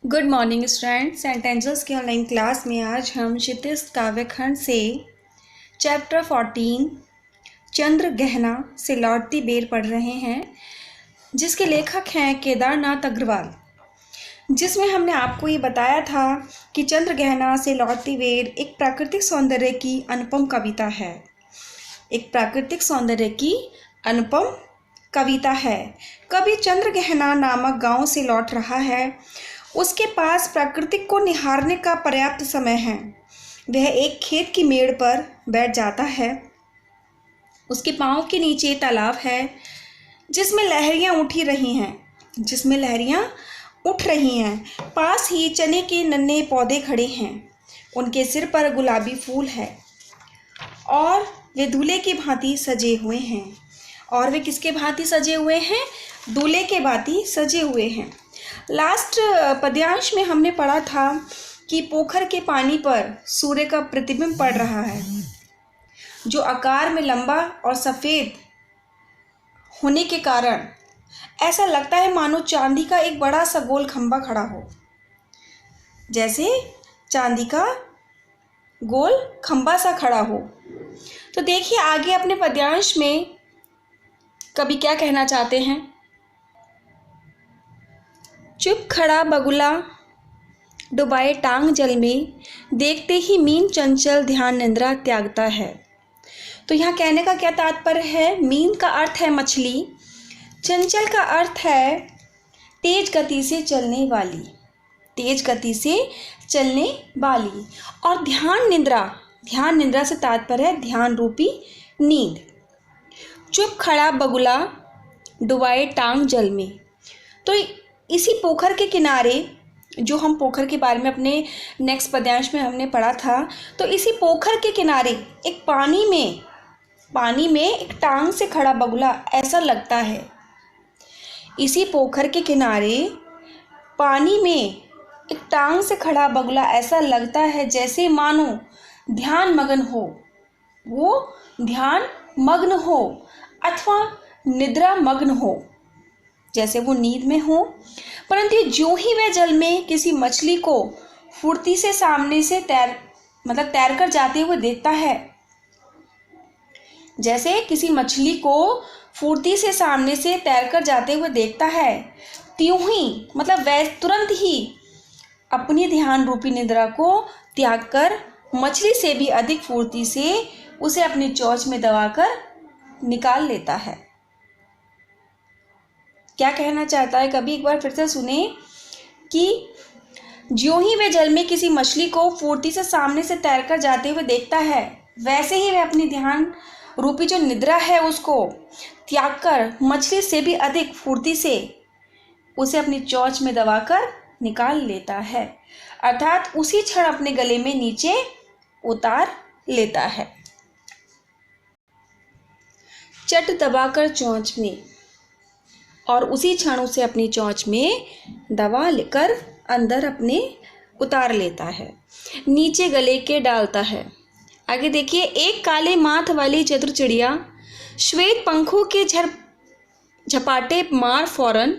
Good morning students. Sentences की online class में आज हम क्षितिज काव्यखंड से चैप्टर 14 चंद्र गहना से लौटती बेर पढ़ रहे हैं, जिसके लेखक हैं केदारनाथ अग्रवाल। जिसमें हमने आपको ये बताया था कि चंद्र गहना से लौटती बेर एक प्राकृतिक सौंदर्य की अनुपम कविता है। एक प्राकृतिक सौंदर्य की अनुपम कविता है। कवि चंद्र गहना नामक गांव से लौट रहा है। उसके पास प्रकृति को निहारने का पर्याप्त समय है। वह एक खेत की मेड़ पर बैठ जाता है। उसके पांव के नीचे तालाब है जिसमें लहरियां उठ रही हैं। पास ही चने के नन्हे पौधे खड़े हैं। उनके सिर पर गुलाबी फूल है और वे दूल्हे की भांति सजे हुए हैं। और वे किसके भांति सजे हुए हैं? दूल्हे के भांति सजे हुए हैं। लास्ट पद्यांश में हमने पढ़ा था कि पोखर के पानी पर सूर्य का प्रतिबिंब पड़ रहा है, जो आकार में लंबा और सफ़ेद होने के कारण ऐसा लगता है मानो चांदी का एक बड़ा सा गोल खंभा खड़ा हो। जैसे चांदी का गोल खंभा सा खड़ा हो। तो देखिए आगे अपने पद्यांश में कवि क्या कहना चाहते हैं। चुप खड़ा बगुला डुबाए टांग जल में, देखते ही मीन चंचल ध्यान निंद्रा त्यागता है। तो यहाँ कहने का क्या तात्पर्य है? मीन का अर्थ है मछली, चंचल का अर्थ है तेज गति से चलने वाली, और ध्यान निंद्रा से तात्पर्य है ध्यान रूपी नींद। चुप खड़ा बगुला डुबाए टांग जल में। तो इसी पोखर के किनारे, जो हम पोखर के बारे में अपने नेक्स्ट पद्यांश में हमने पढ़ा था, तो इसी पोखर के किनारे एक पानी में एक टांग से खड़ा बगुला ऐसा लगता है। इसी पोखर के किनारे पानी में एक टांग से खड़ा बगुला ऐसा लगता है जैसे मानो ध्यान मग्न हो अथवा निद्रा मग्न हो, जैसे वो नींद में हो। परंतु जो ही वह जल में किसी मछली को फुर्ती से सामने से तैर कर जाते हुए देखता है, जैसे किसी मछली को फुर्ती से सामने से तैरकर जाते हुए देखता है, त्यों ही वह तुरंत ही अपनी ध्यान रूपी निद्रा को त्याग कर मछली से भी अधिक फुर्ती से उसे अपनी चोंच में दबाकर निकाल लेता है। क्या कहना चाहता है कभी? एक बार फिर से सुने कि ज्यों ही वह जल में किसी मछली को फुर्ती से सामने से तैरकर जाते हुए देखता है, वैसे ही वह अपनी ध्यान रूपी जो निद्रा है उसको त्याग कर मछली से भी अधिक फुर्ती से उसे अपनी चोंच में दबाकर निकाल लेता है, अर्थात उसी क्षण अपने गले में नीचे उतार लेता है। चट दबाकर चोंच में, और उसी क्षण उसे अपनी चोंच में दबा लेकर अंदर अपने उतार लेता है, नीचे गले के डालता है। आगे देखिए, एक काले माथ वाली चतुर चिड़िया श्वेत पंखों के झपाटे मार फौरन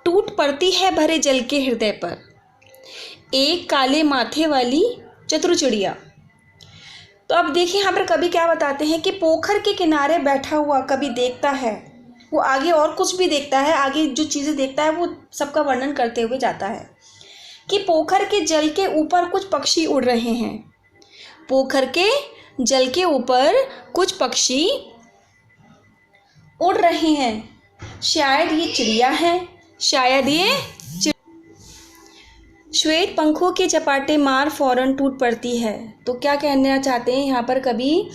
टूट पड़ती है भरे जल के हृदय पर। एक काले माथे वाली चतुर चिड़िया। तो अब देखिए यहाँ पर कवि क्या बताते हैं कि पोखर के किनारे बैठा हुआ कवि देखता है, वो आगे और कुछ भी देखता है, आगे जो चीज़ें देखता है वो सबका वर्णन करते हुए जाता है कि पोखर के जल के ऊपर कुछ पक्षी उड़ रहे हैं। पोखर के जल के ऊपर कुछ पक्षी उड़ रहे हैं। शायद ये चिड़िया है, श्वेत पंखों के झपाटे मार फौरन टूट पड़ती है। तो क्या कहना चाहते हैं यहाँ पर कवि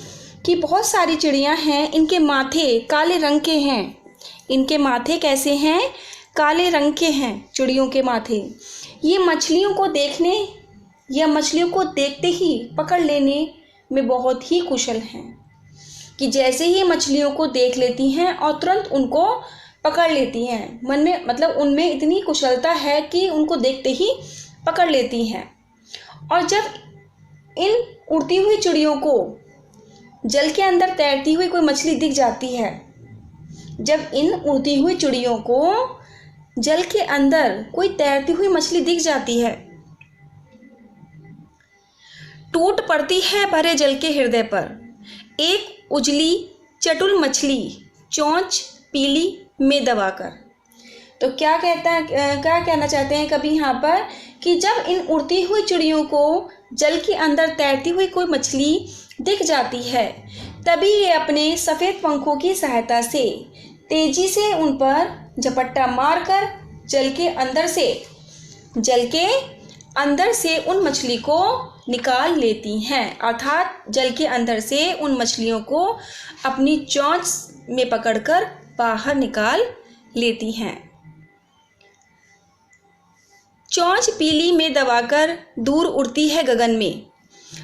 कि बहुत सारी चिड़ियाँ हैं, इनके माथे काले रंग के हैं। इनके माथे कैसे हैं? काले रंग के हैं चिड़ियों के माथे। ये मछलियों को देखने या मछलियों को देखते ही पकड़ लेने में बहुत ही कुशल हैं, कि जैसे ही मछलियों को देख लेती हैं और तुरंत उनको पकड़ लेती हैं। मन में उनमें इतनी कुशलता है कि उनको देखते ही पकड़ लेती हैं। और जब इन उड़ती हुई चिड़ियों को जल के अंदर तैरती हुई कोई मछली दिख जाती है, जब इन उड़ती हुई चिड़ियों को जल के अंदर कोई तैरती हुई मछली दिख जाती है। टूट पड़ती है भरे जल के हृदय पर एक उजली चटुल मछली, चोंच पीली में दबाकर। तो क्या कहना चाहते हैं कभी यहाँ पर कि जब इन उड़ती हुई चिड़ियों को जल के अंदर तैरती हुई कोई मछली दिख जाती है, तभी ये अपने सफ़ेद पंखों की सहायता से तेजी से उन पर झपट्टा मारकर जल के अंदर से उन मछली को निकाल लेती हैं। अर्थात जल के अंदर से उन मछलियों को अपनी चोंच में पकड़कर बाहर निकाल लेती हैं। चोंच पीली में दबाकर दूर उड़ती है गगन में।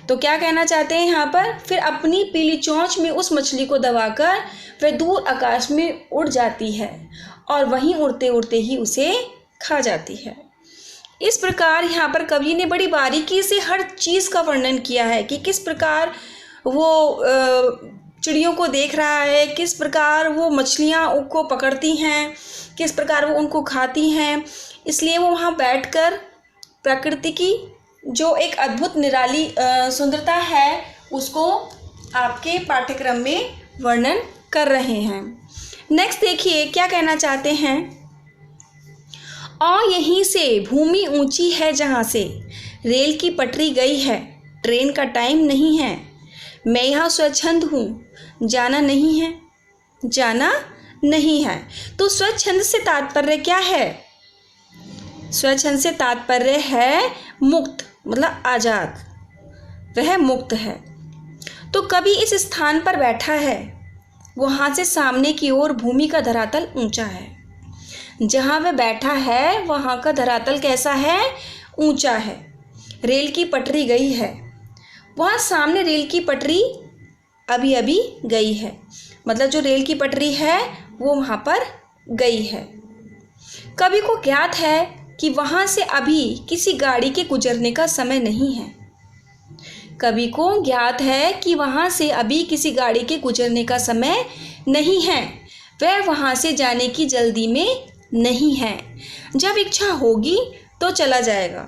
तो क्या कहना चाहते हैं यहाँ पर, फिर अपनी पीली चोंच में उस मछली को दबाकर वह दूर आकाश में उड़ जाती है और वहीं उड़ते उड़ते ही उसे खा जाती है। इस प्रकार यहाँ पर कवि ने बड़ी बारीकी से हर चीज़ का वर्णन किया है कि किस प्रकार वो चिड़ियों को देख रहा है, किस प्रकार वो मछलियाँ उनको पकड़ती हैं, किस प्रकार वो उनको खाती हैं। इसलिए वो वहाँ बैठकर प्रकृति की जो एक अद्भुत निराली सुंदरता है उसको आपके पाठ्यक्रम में वर्णन कर रहे हैं। नेक्स्ट देखिए क्या कहना चाहते हैं। और यहीं से भूमि ऊंची है जहाँ से रेल की पटरी गई है, ट्रेन का टाइम नहीं है, मैं यहाँ स्वच्छंद हूँ, जाना नहीं है। तो स्वच्छंद से तात्पर्य क्या है? स्वच्छंद से तात्पर्य है मुक्त, मतलब आज़ाद, वह मुक्त है। तो कभी इस स्थान पर बैठा है, वहाँ से सामने की ओर भूमि का धरातल ऊंचा है। जहाँ वह बैठा है वहाँ का धरातल कैसा है? ऊंचा है। रेल की पटरी गई है, वहाँ सामने रेल की पटरी अभी अभी गई है, मतलब जो रेल की पटरी है वो वहाँ पर गई है। कवि को ज्ञात है कि वहाँ से अभी किसी गाड़ी के गुजरने का समय नहीं है। कवि को ज्ञात है कि वहाँ से अभी किसी गाड़ी के गुजरने का समय नहीं है, वह वहाँ से जाने की जल्दी में नहीं है। जब इच्छा होगी तो चला जाएगा,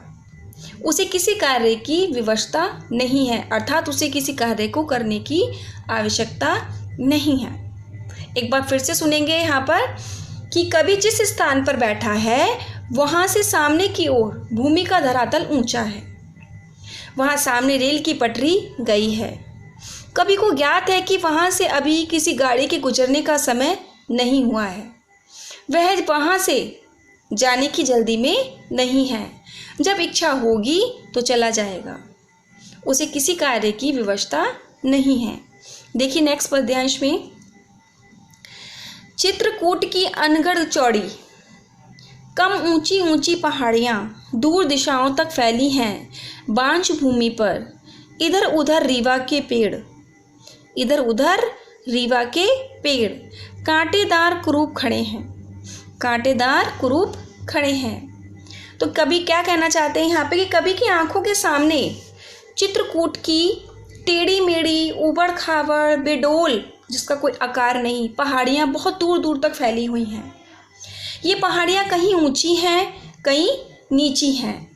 उसे किसी कार्य की विवशता नहीं है, अर्थात उसे किसी कार्य को करने की आवश्यकता नहीं है। एक बार फिर से सुनेंगे यहाँ पर कि कवि जिस स्थान पर बैठा है वहाँ से सामने की ओर भूमि का धरातल ऊंचा है, वहाँ सामने रेल की पटरी गई है। कवि को ज्ञात है कि वहाँ से अभी किसी गाड़ी के गुजरने का समय नहीं हुआ है, वह वहाँ से जाने की जल्दी में नहीं है। जब इच्छा होगी तो चला जाएगा, उसे किसी कार्य की विवशता नहीं है। देखिए नेक्स्ट पद्यांश में, चित्रकूट की अनगढ़ चौड़ी, कम ऊंची ऊंची पहाड़ियाँ दूर दिशाओं तक फैली हैं बांझ भूमि पर, इधर उधर रीवा के पेड़ कांटेदार कुरूप खड़े हैं। तो कवि क्या कहना चाहते हैं यहाँ पे कि कवि की आंखों के सामने चित्रकूट की टेढ़ी मेढ़ी ऊबड़ खाबड़ बेडोल, जिसका कोई आकार नहीं, पहाड़ियाँ बहुत दूर दूर तक फैली हुई हैं। ये पहाड़ियाँ कहीं ऊंची हैं, कहीं नीची हैं,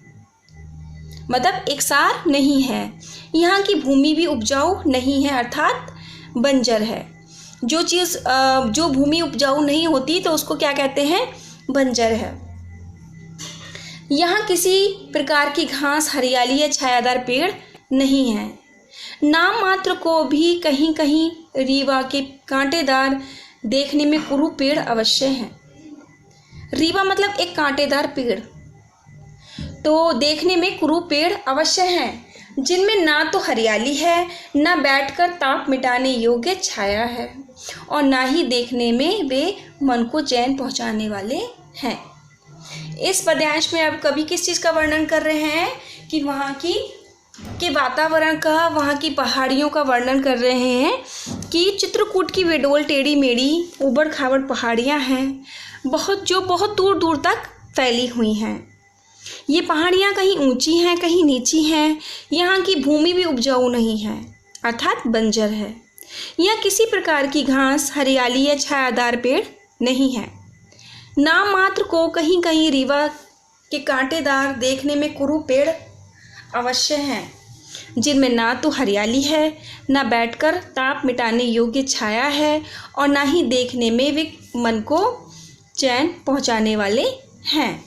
मतलब एकसार नहीं है। यहाँ की भूमि भी उपजाऊ नहीं है, अर्थात बंजर है। जो भूमि उपजाऊ नहीं होती तो उसको क्या कहते हैं? बंजर है। यहाँ किसी प्रकार की घास, हरियाली या छायादार पेड़ नहीं है। नाम मात्र को भी कहीं कहीं रीवा के कांटेदार देखने में कुरूप पेड़ अवश्य हैं। रीवा मतलब एक कांटेदार पेड़, तो देखने में कुरूप पेड़ अवश्य हैं, जिनमें ना तो हरियाली है, ना बैठकर ताप मिटाने योग्य छाया है, और ना ही देखने में वे मन को चैन पहुंचाने वाले हैं। इस पद्यांश में अब कवि किस चीज़ का वर्णन कर रहे हैं कि वहाँ के वातावरण का, वहाँ की पहाड़ियों का वर्णन कर रहे हैं कि चित्रकूट की बेडोल टेढ़ी मेढ़ी ऊबड़ खाबड़ पहाड़ियाँ हैं, बहुत दूर दूर तक फैली हुई हैं। ये पहाड़ियाँ कहीं ऊंची हैं, कहीं नीची हैं। यहाँ की भूमि भी उपजाऊ नहीं है, अर्थात बंजर है। यहाँ किसी प्रकार की घास, हरियाली या छायादार पेड़ नहीं है। नाम मात्र को कहीं कहीं रीवा के कांटेदार देखने में कुरु पेड़ अवश्य हैं, जिनमें ना तो हरियाली है, ना बैठकर ताप मिटाने योग्य छाया है, और ना ही देखने में वे मन को चैन पहुंचाने वाले हैं।